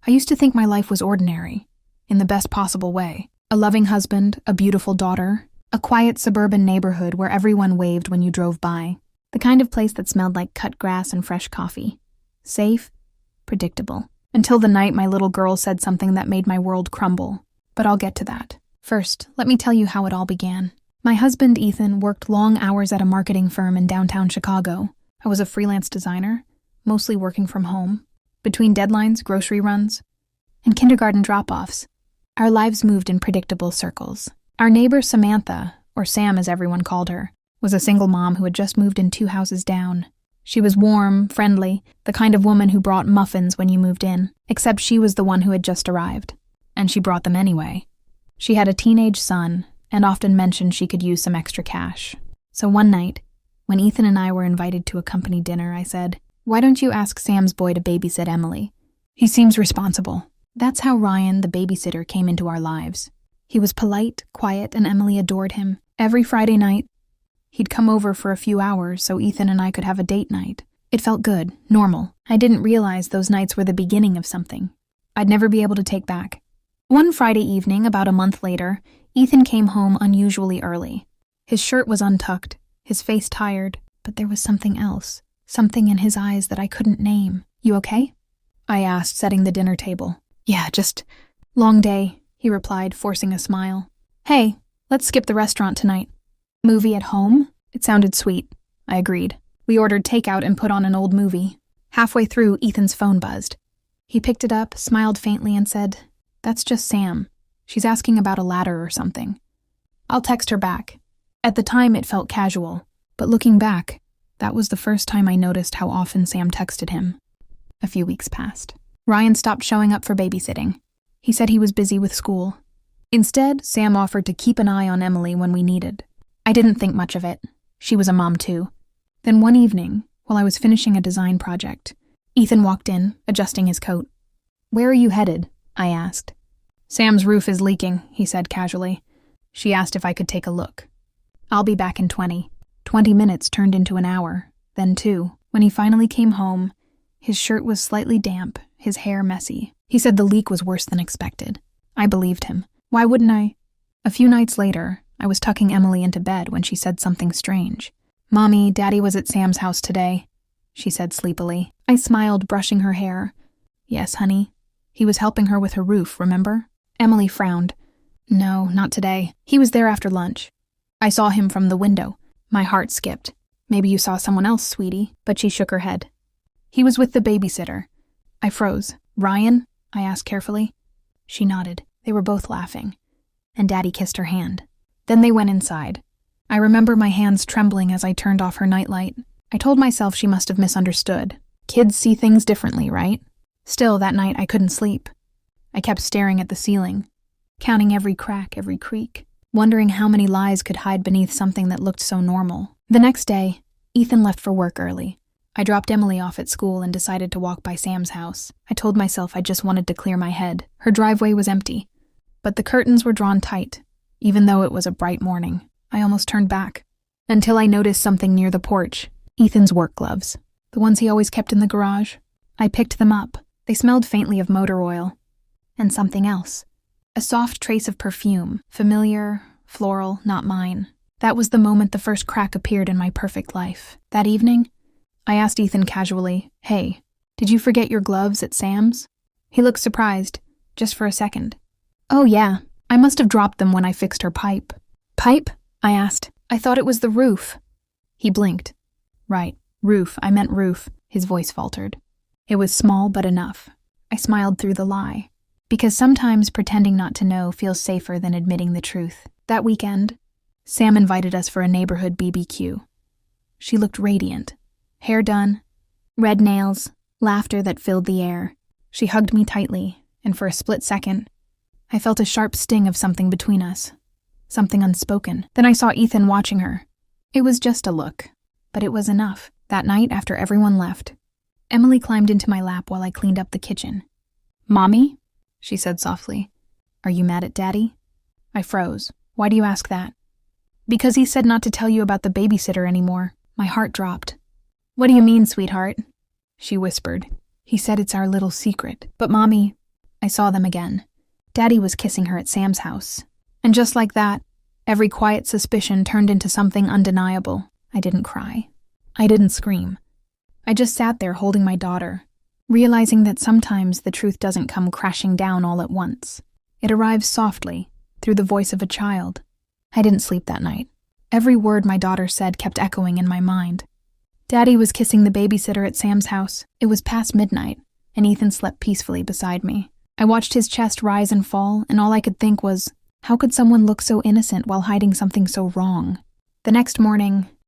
I used to think my life was ordinary, in the best possible way. A loving husband, a beautiful daughter, a quiet suburban neighborhood where everyone waved when you drove by. The kind of place that smelled like cut grass and fresh coffee. Safe, predictable. Until the night my little girl said something that made my world crumble. But I'll get to that. First, let me tell you how it all began. My husband, Ethan, worked long hours at a marketing firm in downtown Chicago. I was a freelance designer, mostly working from home. Between deadlines, grocery runs, and kindergarten drop-offs, our lives moved in predictable circles. Our neighbor Samantha, or Sam as everyone called her, was a single mom who had just moved in 2 houses down. She was warm, friendly, the kind of woman who brought muffins when you moved in, except she was the one who had just arrived. And she brought them anyway. She had a teenage son, and often mentioned she could use some extra cash. So one night, when Ethan and I were invited to a company dinner, I said, "Why don't you ask Sam's boy to babysit Emily? He seems responsible." That's how Ryan, the babysitter, came into our lives. He was polite, quiet, and Emily adored him. Every Friday night, he'd come over for a few hours so Ethan and I could have a date night. It felt good, normal. I didn't realize those nights were the beginning of something I'd never be able to take back. One Friday evening, about a month later, Ethan came home unusually early. His shirt was untucked, his face tired, but there was something else. Something in his eyes that I couldn't name. "You okay?" I asked, setting the dinner table. "Yeah, just long day," he replied, forcing a smile. "Hey, let's skip the restaurant tonight." "Movie at home?" It sounded sweet. I agreed. We ordered takeout and put on an old movie. Halfway through, Ethan's phone buzzed. He picked it up, smiled faintly, and said, "That's just Sam. She's asking about a ladder or something. I'll text her back." At the time, it felt casual, but looking back, that was the first time I noticed how often Sam texted him. A few weeks passed. Ryan stopped showing up for babysitting. He said he was busy with school. Instead, Sam offered to keep an eye on Emily when we needed. I didn't think much of it. She was a mom too. Then one evening, while I was finishing a design project, Ethan walked in, adjusting his coat. "Where are you headed?" I asked. "Sam's roof is leaking," he said casually. She asked if I could take a look. "I'll be back in 20. 20 minutes turned into an hour, then 2. When he finally came home, his shirt was slightly damp, his hair messy. He said the leak was worse than expected. I believed him. Why wouldn't I? A few nights later, I was tucking Emily into bed when she said something strange. "Mommy, Daddy was at Sam's house today," she said sleepily. I smiled, brushing her hair. "Yes, honey. He was helping her with her roof, remember?" Emily frowned. "No, not today. He was there after lunch. I saw him from the window." My heart skipped. "Maybe you saw someone else, sweetie," but she shook her head. "He was with the babysitter." I froze. "Ryan?" I asked carefully. She nodded. They were both laughing, and Daddy kissed her hand. Then they went inside. I remember my hands trembling as I turned off her nightlight. I told myself she must have misunderstood. Kids see things differently, right? Still, that night I couldn't sleep. I kept staring at the ceiling, counting every crack, every creak, wondering how many lies could hide beneath something that looked so normal. The next day, Ethan left for work early. I dropped Emily off at school and decided to walk by Sam's house. I told myself I just wanted to clear my head. Her driveway was empty, but the curtains were drawn tight, even though it was a bright morning. I almost turned back, until I noticed something near the porch. Ethan's work gloves, the ones he always kept in the garage. I picked them up. They smelled faintly of motor oil. And something else. A soft trace of perfume, familiar, floral, not mine. That was the moment the first crack appeared in my perfect life. That evening, I asked Ethan casually, "Hey, did you forget your gloves at Sam's?" He looked surprised, just for a second. "Oh yeah, I must have dropped them when I fixed her pipe." "Pipe?" I asked. "I thought it was the roof." He blinked. "Right, roof, I meant roof," his voice faltered. It was small but enough. I smiled through the lie. Because sometimes pretending not to know feels safer than admitting the truth. That weekend, Sam invited us for a neighborhood BBQ. She looked radiant. Hair done, red nails, laughter that filled the air. She hugged me tightly, and for a split second, I felt a sharp sting of something between us. Something unspoken. Then I saw Ethan watching her. It was just a look, but it was enough. That night, after everyone left, Emily climbed into my lap while I cleaned up the kitchen. "Mommy?" she said softly. "Are you mad at Daddy?" I froze. "Why do you ask that?" "Because he said not to tell you about the babysitter anymore." My heart dropped. "What do you mean, sweetheart?" she whispered. "He said it's our little secret." "But Mommy, I saw them again. Daddy was kissing her at Sam's house. And just like that, every quiet suspicion turned into something undeniable. I didn't cry. I didn't scream. I just sat there holding my daughter, realizing that sometimes the truth doesn't come crashing down all at once. It arrives softly, through the voice of a child. I didn't sleep that night. Every word my daughter said kept echoing in my mind. Daddy was kissing the babysitter at Sam's house. It was past midnight, and Ethan slept peacefully beside me. I watched his chest rise and fall, and all I could think was, how could someone look so innocent while hiding something so wrong? The next morning,